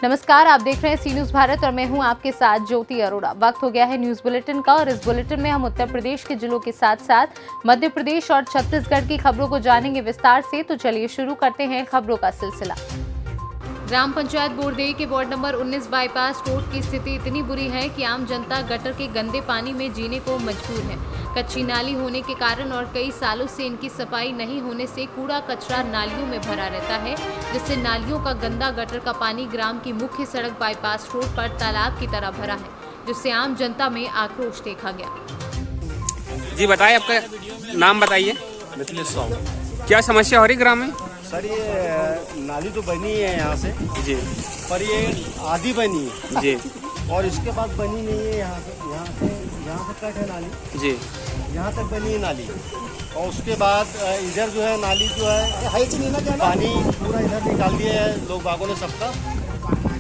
नमस्कार, आप देख रहे हैं सी न्यूज भारत और मैं हूं आपके साथ ज्योति अरोड़ा। वक्त हो गया है न्यूज बुलेटिन का और इस बुलेटिन में हम उत्तर प्रदेश के जिलों के साथ साथ मध्य प्रदेश और छत्तीसगढ़ की खबरों को जानेंगे विस्तार से। तो चलिए शुरू करते हैं खबरों का सिलसिला। ग्राम पंचायत बोरदेई के वार्ड नंबर 19 बाईपास रोड की स्थिति इतनी बुरी है कि आम जनता गटर के गंदे पानी में जीने को मजबूर है। कच्ची नाली होने के कारण और कई सालों से इनकी सफाई नहीं होने से कूड़ा कचरा नालियों में भरा रहता है, जिससे नालियों का गंदा गटर का पानी ग्राम की मुख्य सड़क बाईपास रोड पर तालाब की तरह भरा है, जिससे आम जनता में आक्रोश देखा गया। जी बताइए, आपका नाम बताइए। मिथिलेश साहू। क्या समस्या हो रही ग्राम में? सर ये नाली तो बनी है यहाँ से जी, पर ये आधी बनी है जी, और इसके बाद बनी नहीं है। यहाँ से कट है नाली जी, यहाँ तक बनी है नाली, और उसके बाद इधर जो है नाली जो है पानी पूरा इधर निकाल दिया है लोग बागों ने सबका,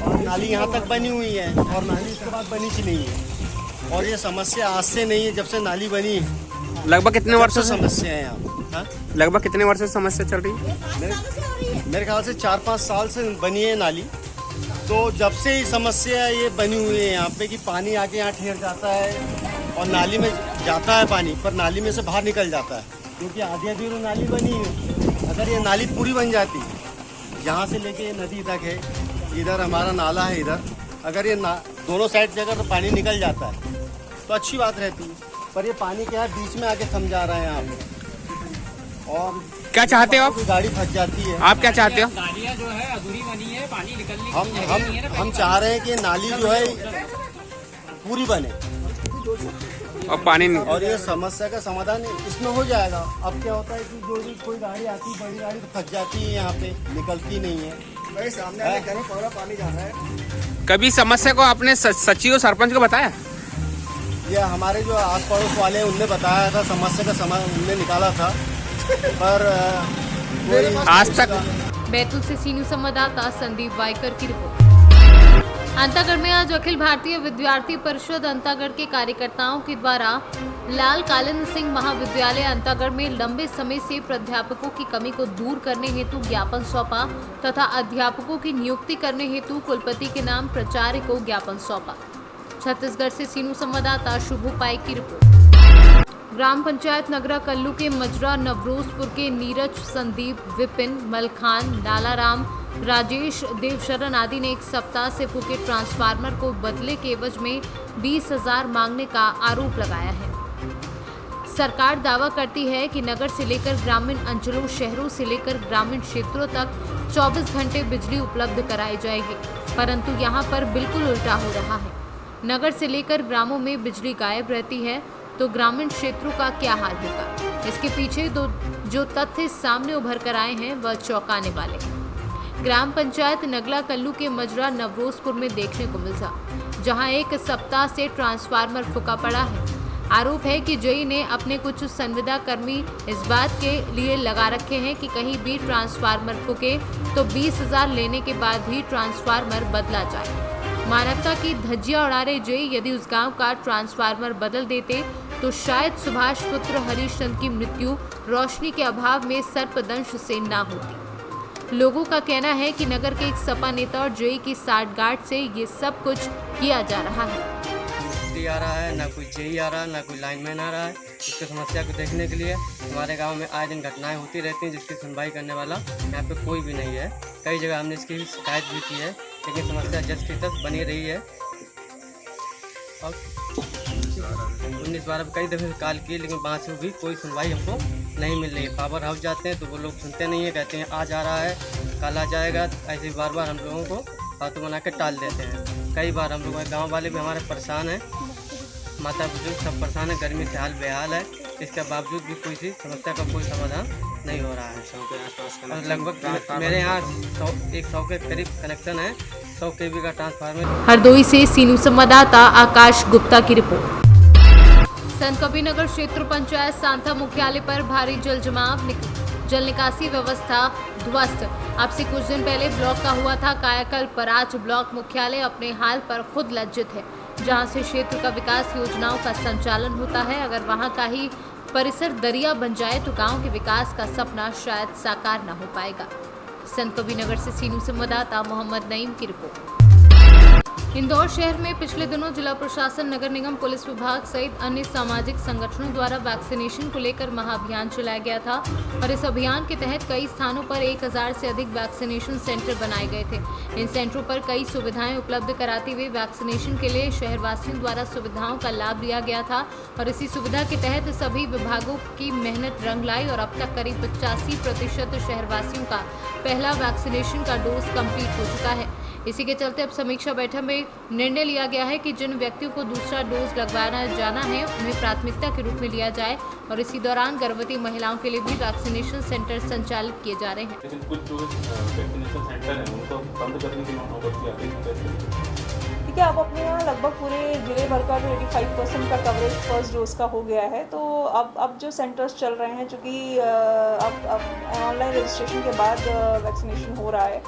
और नाली यहाँ तक बनी हुई है और नाली इसके बाद बनी ही नहीं है। और ये समस्या आज से नहीं है, जब से नाली बनी है। लगभग कितने वर्षों से समस्या है यहाँ? लगभग कितने वर्षों से समस्या चल रही है? मेरे ख्याल से 4-5 साल से बनी है नाली। तो जब से ही समस्या ये बनी हुई है यहाँ पे कि पानी आके यहाँ ठहर जाता है और नाली में जाता है पानी, पर नाली में से बाहर निकल जाता है, क्योंकि आधी नाली बनी है। अगर ये नाली पूरी बन जाती, यहाँ से लेके नदी तक है, इधर हमारा नाला है इधर, अगर ये दोनों साइड से अगर पानी निकल जाता है तो अच्छी बात रहती है। पर ये पानी क्या है, बीच में आके थम जा रहा है यहाँ पे, और क्या चाहते हो आप? गाड़ी फंस जाती है। आप क्या चाहते हो? नालियाँ जो है अधूरी बनी है, पानी निकलने हम चाह रहे हैं कि नाली जो है पूरी बने और पानी नहीं। और ये समस्या का समाधान इसमें हो जाएगा। अब क्या होता है कि जो भी कोई गाड़ी आती है, बड़ी गाड़ी तो फंस जाती है यहाँ पे, निकलती नहीं है। भाई सामने पूरा पानी जा रहा है। कभी समस्या को आपने सचिव और सरपंच को बताया? ये हमारे जो आस पड़ोस वाले हैं उनने बताया था, समस्या का समाधान उनने निकाला था, पर आज तक। बैतूल से सी न्यूज संवाददाता संदीप वाइकर की रिपोर्ट। अंतागढ़ में आज अखिल भारतीय विद्यार्थी परिषद अंतागढ़ के कार्यकर्ताओं के द्वारा लाल कालिंद सिंह महाविद्यालय अंतागढ़ में लंबे समय से प्राध्यापकों की कमी को दूर करने हेतु ज्ञापन सौंपा तथा अध्यापकों की नियुक्ति करने हेतु कुलपति के नाम प्राचार्य को ज्ञापन सौंपा। छत्तीसगढ़ से सी न्यूज संवाददाता शुभू पाई की रिपोर्ट। ग्राम पंचायत नगरा कल्लू के मजरा नवरोजपुर के नीरज, संदीप, विपिन, मलखान, लालाराम, राजेश, देवशरण आदि ने एक सप्ताह से फूके ट्रांसफार्मर को बदले के एवज में 20,000 मांगने का आरोप लगाया है। सरकार दावा करती है कि नगर से लेकर ग्रामीण अंचलों, शहरों से लेकर ग्रामीण क्षेत्रों तक 24 घंटे बिजली उपलब्ध कराई जाएगी, परंतु यहाँ पर बिल्कुल उल्टा हो रहा है। नगर से लेकर ग्रामों में बिजली गायब रहती है, तो ग्रामीण क्षेत्रों का क्या हाल होगा? इसके पीछे जो तथ्य सामने उभर कर आए हैं वह चौंकाने वाले हैं। ग्राम पंचायत नगला कल्लू के मजरा नवरोजपुर में देखने को मिला, जहां एक सप्ताह से ट्रांसफार्मर फूका पड़ा है। आरोप है कि जेई ने अपने कुछ संविदा कर्मी इस बात के लिए लगा रखे हैं कि कहीं भी ट्रांसफार्मर फूके तो 20,000 लेने के बाद ही ट्रांसफार्मर बदला जाए। मानवता की धज्जियां उड़ा रहे जेई यदि उस गांव का ट्रांसफार्मर बदल देते तो शायद सुभाष पुत्र हरीश चंद्र की मृत्यु रोशनी के अभाव में सर्पदंश से ना होती। लोगों का कहना है कि नगर के एक सपा नेता और जेई की साठगांठ से ये सब कुछ किया जा रहा है। आ रहा है, ना कोई जेई आ रहा है, ना कोई लाइनमैन आ रहा है। इसकी समस्या को देखने के लिए हमारे गांव में आए दिन घटनाएं होती रहती हैं, जिसकी सुनवाई करने वाला यहाँ पे कोई भी नहीं है। कई जगह हमने इसकी शिकायत भी की है, लेकिन समस्या जस की तस बनी रही है। और 19-12 कई दफ़े कॉल किए, लेकिन वहाँ से भी कोई सुनवाई हमको नहीं मिल रही है। पावर हाउस जाते हैं तो वो लोग सुनते नहीं है, कहते हैं आज आ रहा है, कल आ जाएगा। ऐसे बार बार हम लोगों को फालतू बना के टाल देते हैं। कई बार हम लोग गाँव वाले भी हमारे परेशान हैं, माता बुजुर्ग सब परेशान है, गर्मी से हाल बेहाल है। इसके बावजूद भी कोई सी समस्या का कोई समाधान नहीं हो रहा है। और लगभग मेरे यहाँ 100 के करीब कनेक्शन है। 100 kV का ट्रांसफार्मर। हरदोई से सी न्यूज संवाददाता आकाश गुप्ता की रिपोर्ट। संत कबीरनगर क्षेत्र पंचायत सांथा मुख्यालय पर भारी जल जमाव, जल निकासी व्यवस्था ध्वस्त। अब से कुछ दिन पहले ब्लॉक का हुआ था कायाकल्प, पर आज ब्लॉक मुख्यालय अपने हाल पर खुद लज्जित है, जहां से क्षेत्र का विकास योजनाओं का संचालन होता है। अगर वहां का ही परिसर दरिया बन जाए तो गांव के विकास का सपना शायद साकार न हो पाएगा। संत कबीरनगर से सी न्यूज संवाददाता मोहम्मद नईम की रिपोर्ट। इंदौर शहर में पिछले दिनों जिला प्रशासन, नगर निगम, पुलिस विभाग सहित अन्य सामाजिक संगठनों द्वारा वैक्सीनेशन को लेकर महाअभियान चलाया गया था और इस अभियान के तहत कई स्थानों पर 1000 से अधिक वैक्सीनेशन सेंटर बनाए गए थे। इन सेंटरों पर कई सुविधाएं उपलब्ध कराते हुए वैक्सीनेशन के लिए शहरवासियों द्वारा सुविधाओं का लाभ लिया गया था और इसी सुविधा के तहत सभी विभागों की मेहनत रंग लाई और अब तक करीब 85% शहरवासियों का पहला वैक्सीनेशन का डोज कंप्लीट हो चुका है। इसी के चलते अब समीक्षा बैठक में निर्णय लिया गया है कि जिन व्यक्तियों को दूसरा डोज लगवाना जाना है उन्हें प्राथमिकता के रूप में लिया जाए और इसी दौरान गर्भवती महिलाओं के लिए भी वैक्सीनेशन सेंटर संचालित किए जा रहे हैं। लेकिन कुछ जो वैक्सीनेशन सेंटर हैं उनको बंद करने की मांग होती है। ठीक है, अब अपने यहाँ लगभग पूरे जिले भर का 85% का कवरेज फर्स्ट डोज का हो गया है। तो अब जो सेंटर्स चल रहे हैं, चूँकि अब ऑनलाइन रजिस्ट्रेशन के बाद वैक्सीनेशन हो रहा है,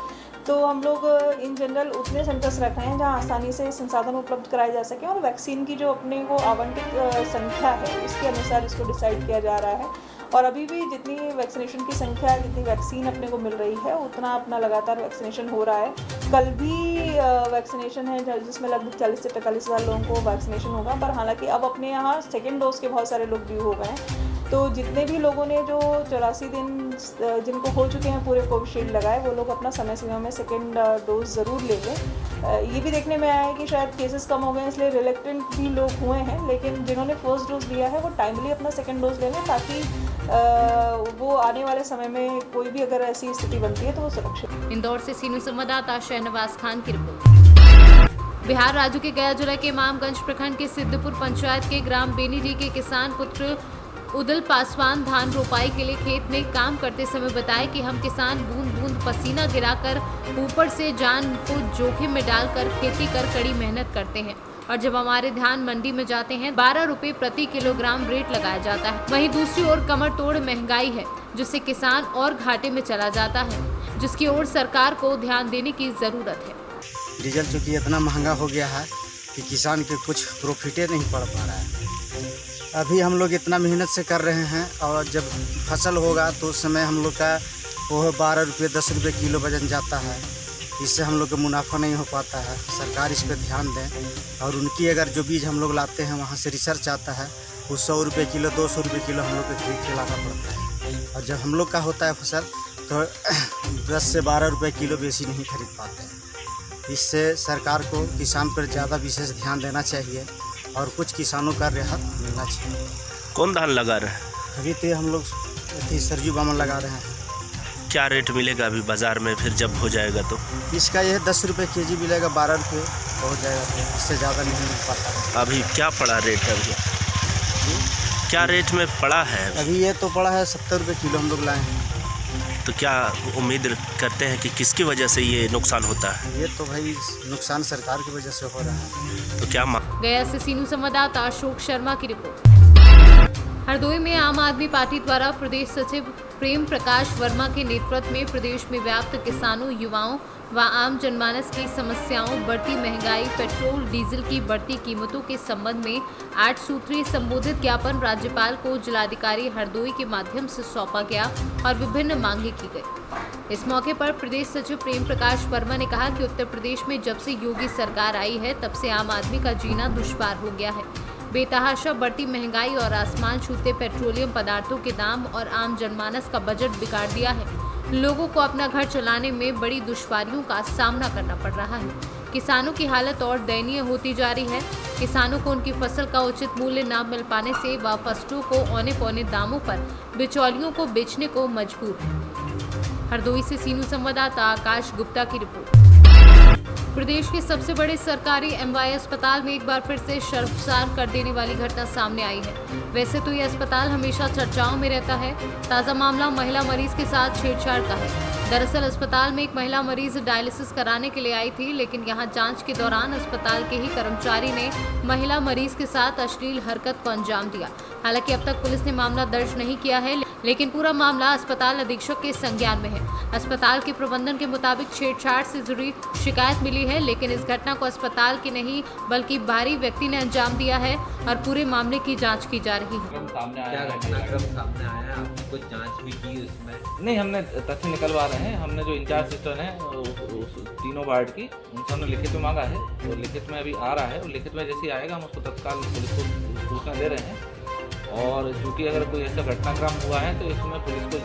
तो हम लोग इन जनरल उतने सेंटर्स रख रहे हैं जहाँ आसानी से संसाधन उपलब्ध कराए जा सकें और वैक्सीन की जो अपने को आवंटित संख्या है उसके अनुसार इसको डिसाइड किया जा रहा है। और अभी भी जितनी वैक्सीनेशन की संख्या, जितनी वैक्सीन अपने को मिल रही है उतना अपना लगातार वैक्सीनेशन हो रहा है। कल भी वैक्सीनेशन है जिसमें लगभग 40 से 45 हज़ार लोगों को वैक्सीनेशन होगा। पर हालांकि अब अपने यहाँ सेकेंड डोज के बहुत सारे लोग भी हो गए हैं। तो जितने भी लोगों ने जो 84 दिन जिनको हो चुके हैं पूरे कोविशील्ड लगाए, वो लोग अपना समय सीमा में सेकेंड डोज ज़रूर ले लें। ये भी देखने में आया है कि शायद केसेस कम हो गए इसलिए रिलेक्टेंट भी लोग हुए हैं, लेकिन जिन्होंने फर्स्ट डोज लिया है वो टाइमली अपना सेकेंड डोज ले लें ताकि वो आने वाले समय में कोई भी अगर ऐसी स्थिति बनती है तो वो सुरक्षित। इंदौर से सीनू संवाददाता शहनवाज खान की रिपोर्ट। बिहार राज्य के गया जिला के इमामगंज प्रखंड के सिद्धपुर पंचायत के ग्राम बेनीडी के किसान पुत्र उदल पासवान धान रोपाई के लिए खेत में काम करते समय बताए कि हम किसान बूंद बूंद पसीना गिराकर ऊपर से जान को जोखिम में डालकर खेती कर कड़ी मेहनत करते हैं और जब हमारे धान मंडी में जाते हैं 12 रुपए प्रति किलोग्राम रेट लगाया जाता है। वहीं दूसरी ओर कमर तोड़ महंगाई है जिससे किसान और घाटे में चला जाता है, जिसकी ओर सरकार को ध्यान देने की जरूरत है। डीजल चूँकि इतना महंगा हो गया है कि किसान के कुछ प्रॉफिटे नहीं पड़ पा रहा है। अभी हम लोग इतना मेहनत से कर रहे हैं और जब फसल होगा तो उस समय हम लोग का वो 12 रुपये 10 रुपये किलो वजन जाता है। इससे हम लोग का मुनाफा नहीं हो पाता है। सरकार इस पर ध्यान दें और उनकी अगर जो बीज हम लोग लाते हैं वहाँ से रिसर्च आता है, वो 100 रुपये किलो 200 रुपये किलो हम लोग को खरीद के लाना पड़ता है और जब हम लोग का होता है फसल तो 10 से 12 रुपये किलो बेसी नहीं खरीद पाते हैं। इससे सरकार को किसान पर ज़्यादा विशेष ध्यान देना चाहिए और कुछ किसानों का राहत मिलना चाहिए। कौन धान लगा रहे हैं? अभी तो हम लोग सरजू बामन लगा रहे हैं। क्या रेट मिलेगा अभी बाज़ार में फिर जब हो जाएगा तो? इसका यह 10 रुपये केजी मिलेगा, 12 रुपये हो जाएगा, इससे ज़्यादा नहीं मिल पाता। अभी क्या पड़ा रेट है भैया? क्या रेट में पड़ा है? अभी ये तो पड़ा है 70 रुपये किलो हम लोग लाए हैं। तो क्या उम्मीद करते हैं कि किसकी वजह से ये नुकसान होता है? ये तो भाई नुकसान सरकार की वजह से हो रहा है। तो क्या गया से सीनू संवाददाता अशोक शर्मा की रिपोर्ट। हरदोई में आम आदमी पार्टी द्वारा प्रदेश सचिव प्रेम प्रकाश वर्मा के नेतृत्व में प्रदेश में व्याप्त किसानों, युवाओं व आम जनमानस की समस्याओं, बढ़ती महंगाई, पेट्रोल डीजल की बढ़ती कीमतों के संबंध में 8 सूत्रीय संबोधित ज्ञापन राज्यपाल को जिलाधिकारी हरदोई के माध्यम से सौंपा गया और विभिन्न मांगे की गई। इस मौके पर प्रदेश सचिव प्रेम प्रकाश वर्मा ने कहा कि उत्तर प्रदेश में जब से योगी सरकार आई है तब से आम आदमी का जीना दुश्वार हो गया है। बेतहाशा बढ़ती महंगाई और आसमान छूते पेट्रोलियम पदार्थों के दाम और आम जनमानस का बजट बिगाड़ दिया है। लोगों को अपना घर चलाने में बड़ी दुश्वारियों का सामना करना पड़ रहा है। किसानों की हालत और दयनीय होती जा रही है। किसानों को उनकी फसल का उचित मूल्य न मिल पाने से वह फसलों को औने पौने दामों पर बिचौलियों को बेचने को मजबूर है। हरदोई से सीनू संवाददाता आकाश गुप्ता की रिपोर्ट। प्रदेश के सबसे बड़े सरकारी एमवाई अस्पताल में एक बार फिर से शर्मसार कर देने वाली घटना सामने आई है। वैसे तो ये अस्पताल हमेशा चर्चाओं में रहता है। ताज़ा मामला महिला मरीज के साथ छेड़छाड़ का है। दरअसल अस्पताल में एक महिला मरीज डायलिसिस कराने के लिए आई थी, लेकिन यहां जांच के दौरान अस्पताल के ही कर्मचारी ने महिला मरीज के साथ अश्लील हरकत को अंजाम दिया। हालांकि अब तक पुलिस ने मामला दर्ज नहीं किया है, लेकिन पूरा मामला अस्पताल अधीक्षक के संज्ञान में है। अस्पताल के प्रबंधन के मुताबिक छेड़छाड़ से जुड़ी शिकायत मिली है, लेकिन इस घटना को अस्पताल के नहीं बल्कि बाहरी व्यक्ति ने अंजाम दिया है और पूरे मामले की जाँच की जा रही है। क्या घटनाक्रम सामने आया है? आपकी कुछ जांच जांच भी की उसमें? नहीं, हमने तथ्य निकलवा रहे हैं। हमने जो इंचार्ज सिस्टर हैं उस तीनों वार्ड की, उनसे हमने लिखित में मांगा है, तो लिखित में अभी आ रहा है, और लिखित में जैसे ही आएगा हम उसको तत्काल पुलिस को सूचना दे रहे हैं। और चूँकि अगर कोई ऐसा घटनाक्रम हुआ है तो इसमें पुलिस को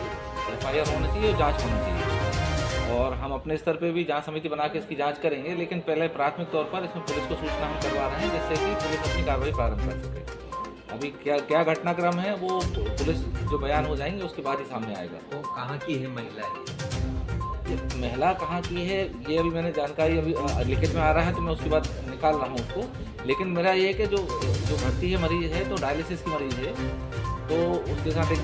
FIR होना चाहिए और जाँच होनी चाहिए, और हम अपने स्तर पे भी जांच समिति बना के इसकी जांच करेंगे। लेकिन पहले प्राथमिक तौर पर इसमें पुलिस को सूचना हम करवा रहे हैं, जिससे कि पुलिस अपनी कार्रवाई प्रारंभ कर सके। अभी क्या घटनाक्रम है वो पुलिस जो बयान हो जाएंगे उसके बाद ही सामने आएगा। वो कहाँ की है महिला? ये महिला कहाँ की है ये अभी मैंने जानकारी अभी लिखित में आ रहा है, तो मैं उसके बाद निकाल रहा हूँ उसको। लेकिन मेरा ये है कि जो भर्ती है मरीज है तो डायलिसिस की मरीज है, तो उसके साथ एक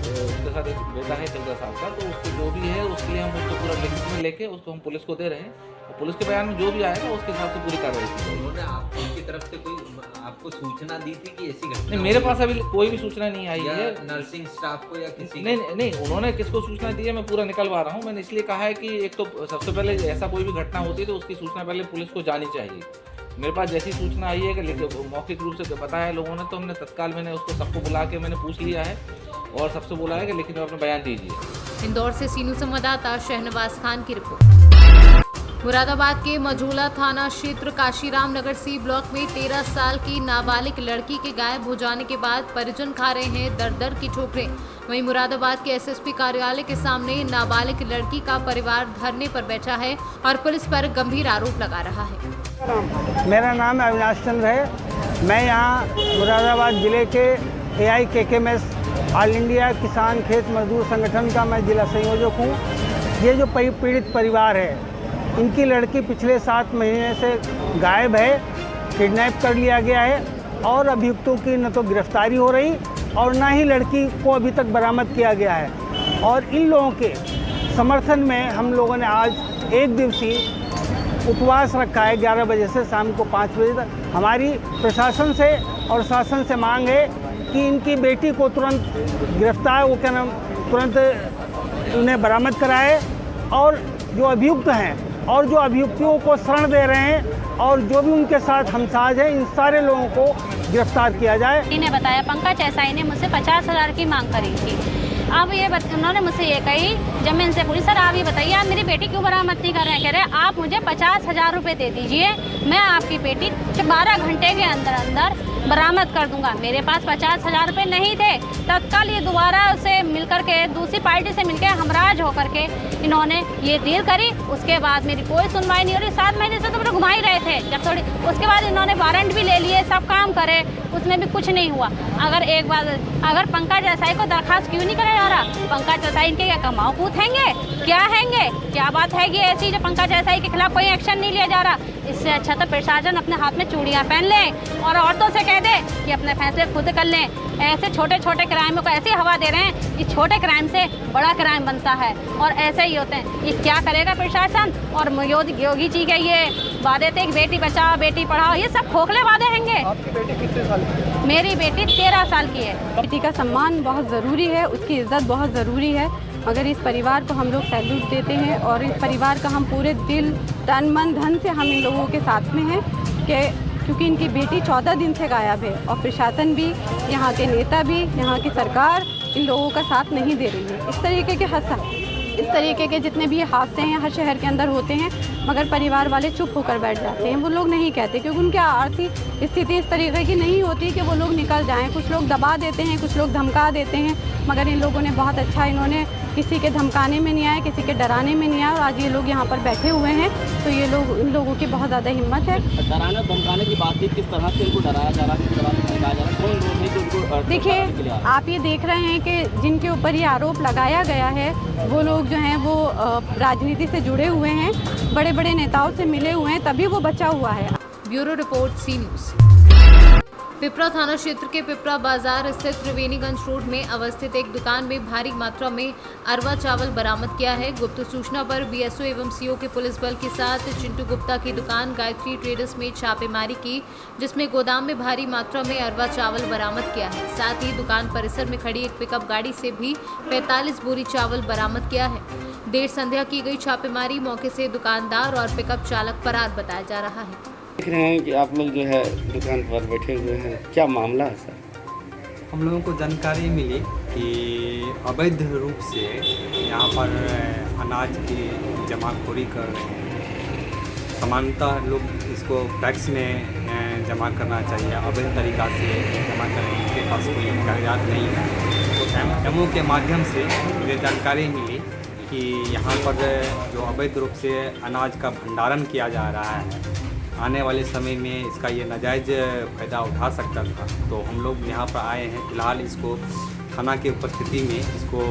बेटा है 14 साल का, तो उसको जो भी है उसके लिए हम उसको पूरा लिखित में लेके उसको हम पुलिस को दे रहे हैं, और पुलिस के बयान में जो भी आएगा उसके हिसाब से पूरी कार्रवाई की जाएगी। उन्होंने आपकी तरफ से कोई आपको सूचना दी थी कि ऐसी घटना? नहीं, मेरे पास अभी कोई भी सूचना नहीं आई है। नर्सिंग स्टाफ को या किसी? नहीं, उन्होंने किसको सूचना दी है मैं पूरा निकलवा रहा हूँ। मैंने इसलिए कहा है कि एक तो सबसे पहले ऐसा कोई भी घटना होती है तो उसकी सूचना पहले पुलिस को जानी चाहिए। मेरे पास जैसी सूचना आई है कि मौखिक रूप से बताया है लोगों ने, तो हमने तत्काल मैंने उसको सबको बुला के मैंने पूछ लिया है और सबसे बोला है कि लिखित में अपना बयान दीजिए। इंदौर से सीनू संवाददाता शहनवाज खान की रिपोर्ट। मुरादाबाद के मझोला थाना क्षेत्र काशीराम नगर सी ब्लॉक में 13 साल की नाबालिग लड़की के गायब हो जाने के बाद परिजन खा रहे हैं दर दर की ठोकरें। वहीं मुरादाबाद के SSP कार्यालय के सामने नाबालिग लड़की का परिवार धरने पर बैठा है और पुलिस पर गंभीर आरोप लगा रहा है। मेरा नाम अविनाश चंद्र है। मैं यहाँ मुरादाबाद जिले के AIKKMS ऑल इंडिया किसान खेत मजदूर संगठन का मैं जिला संयोजक हूँ। ये जो पीड़ित परिवार है, इनकी लड़की पिछले 7 महीने से गायब है, किडनैप कर लिया गया है, और अभियुक्तों की न तो गिरफ्तारी हो रही और ना ही लड़की को अभी तक बरामद किया गया है। और इन लोगों के समर्थन में हम लोगों ने आज एक दिवसीय उपवास रखा है 11 बजे से शाम को 5 बजे तक। हमारी प्रशासन से और शासन से मांग है कि इनकी बेटी को तुरंत गिरफ्तार तुरंत उन्हें बरामद कराए, और जो अभियुक्त हैं और जो अभियुक्तियों को शरण दे रहे हैं और जो भी उनके साथ हमसाज है, इन सारे लोगों को गिरफ्तार किया जाए। इन्हें बताया पंकज एसआई ने मुझसे 50,000 की मांग करी थी। अब उन्होंने मुझसे ये कही, जब मैं इनसे पूछी सर आप ये बताइए आप मेरी बेटी क्यों बरामद नहीं कर रहे हैं, कह रहे आप मुझे 50,000 रुपये दे दीजिए, मैं आपकी बेटी 12 घंटे के अंदर अंदर बरामद कर दूंगा। मेरे पास 50,000 रुपये नहीं थे। तत्काल ये दोबारा उसे मिलकर के दूसरी पार्टी से मिलकर हमराज होकर के इन्होंने ये डील करी। उसके बाद मेरी कोई सुनवाई नहीं हो रही। 7 महीने से तो मुझे घुमा ही रहे थे। जब थोड़ी उसके बाद इन्होंने वारंट भी ले लिए, सब काम करे, उसमें भी कुछ नहीं हुआ। अगर पंकज एसआई को दरखास्त क्यों नहीं कराया जा रहा? पंकज एसआई इनके क्या कमाओ कूद हैंगे, क्या हैंगे, क्या बात हैगी ऐसी जो पंकज एसआई के खिलाफ कोई एक्शन नहीं लिया जा रहा? इससे अच्छा तो प्रशासन अपने हाथ में चूड़ियाँ पहन लें और औरतों से कह दे कि अपने फैसले खुद कर लें। ऐसे छोटे छोटे क्राइमों को ऐसी हवा दे रहे हैं कि छोटे क्राइम से बड़ा क्राइम बनता है, और ऐसे ही होते हैं। ये क्या करेगा प्रशासन? और योगी जी के ये वादे थे कि बेटी बचाओ बेटी पढ़ाओ, ये सब खोखले वादे हैंगे। आपकी बेटी कितने साल की है? मेरी बेटी 13 साल की है। बेटी का सम्मान बहुत ज़रूरी है, उसकी इज़्ज़त बहुत ज़रूरी है। मगर इस परिवार को हम लोग सैल्यूट देते हैं, और इस परिवार का हम पूरे दिल तन मन धन से हम इन लोगों के साथ में हैं कि क्योंकि इनकी बेटी 14 दिन से गायब है, और प्रशासन भी, यहाँ के नेता भी, यहाँ की सरकार इन लोगों का साथ नहीं दे रही है। इस तरीके के जितने भी हादसे हैं हर शहर के अंदर होते हैं, मगर परिवार वाले चुप होकर बैठ जाते हैं। वो लोग नहीं कहते क्योंकि उनकी आर्थिक स्थिति इस तरीके की नहीं होती कि वो लोग निकल जाएं। कुछ लोग दबा देते हैं, कुछ लोग धमका देते हैं, मगर इन लोगों ने बहुत अच्छा, इन्होंने किसी के धमकाने में नहीं आए, किसी के डराने में नहीं आए, और आज ये लोग यहाँ पर बैठे हुए हैं। तो ये लोग, इन लोगों की बहुत ज़्यादा हिम्मत है। डराने धमकाने की बात किस तरह से इनको डराया जा रहा है, किस तरह से धमकाया जा रहा है, कौन लोग हैं जो इनको? देखिए, आप ये देख रहे हैं कि जिनके ऊपर ये आरोप लगाया गया है वो लोग जो हैं वो राजनीति से जुड़े हुए हैं, बड़े बड़े नेताओं से मिले हुए हैं, तभी वो बचा हुआ है। Bureau report C news. Pipra थाना क्षेत्र के पिपरा बाजार स्थित त्रिवेणीगंज रोड में अवस्थित एक दुकान में भारी मात्रा में अरवा चावल बरामद किया है। गुप्त सूचना पर BSO एवं CO के पुलिस बल के साथ चिंटू गुप्ता की दुकान गायत्री ट्रेडर्स में छापेमारी की, जिसमें गोदाम में भारी मात्रा में अरवा चावल बरामद किया है। साथ ही दुकान परिसर में खड़ी एक पिकअप गाड़ी से भी 45 बोरी चावल बरामद किया है। देर संध्या की गई छापेमारी मौके से दुकानदार और पिकअप चालक फरार बताया जा रहा है। देख रहे हैं कि आप लोग जो है दुकान पर बैठे हुए हैं, क्या मामला है सर? हम लोगों को जानकारी मिली कि अवैध रूप से यहाँ पर अनाज की जमाखोरी कर रहे हैं। सामान्यतः लोग इसको टैक्स में जमा करना चाहिए, अवैध तरीक़ा से जमा करें, इनके पास कोई कागजात नहीं है। तो एमओ के माध्यम से मुझे जानकारी मिली कि यहाँ पर जो अवैध रूप से अनाज का भंडारण किया जा रहा है, आने वाले समय में इसका ये नाजायज़ फ़ायदा उठा सकता था। तो हम लोग यहाँ पर आए हैं, फ़िलहाल इसको थाना की उपस्थिति में इसको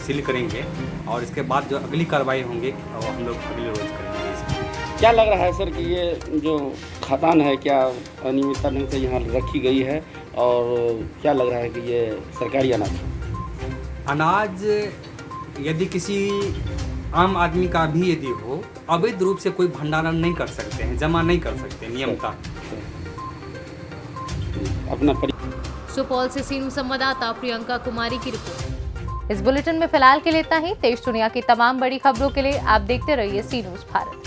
सील करेंगे और इसके बाद जो अगली कार्रवाई होंगी वो हम लोग अगले रोज़ करेंगे। इसमें क्या लग रहा है सर कि ये जो खदान है क्या अनियमितता ढंग से यहाँ रखी गई है, और क्या लग रहा है कि ये सरकारी अनाज यदि किसी आम आदमी का भी यदि हो, अवैध रूप से कोई भंडारण नहीं कर सकते हैं, जमा नहीं कर सकते नियमता अपना। सुपौल से सीनू संवाददाता प्रियंका कुमारी की रिपोर्ट। इस बुलेटिन में फिलहाल के लिए इतना ही। देश दुनिया की तमाम बड़ी खबरों के लिए आप देखते रहिए सी न्यूज़ भारत।